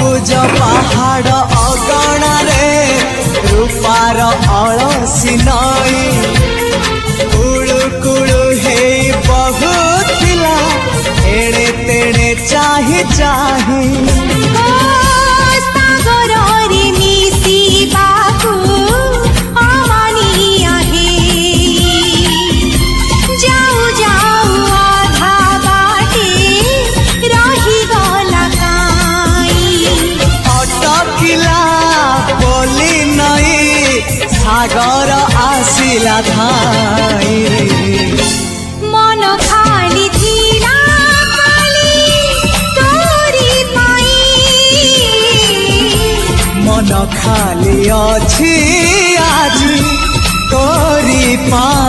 सबुज पहाड़ अगणारे रूपार अलसी नई कुळु कुळु हे बहुथिला एणे तेणे चाहि चाहि सागर आसिला धाई मन खाली थिला खाली तोरी पाई मन खाली अछि आज तोरी पाई।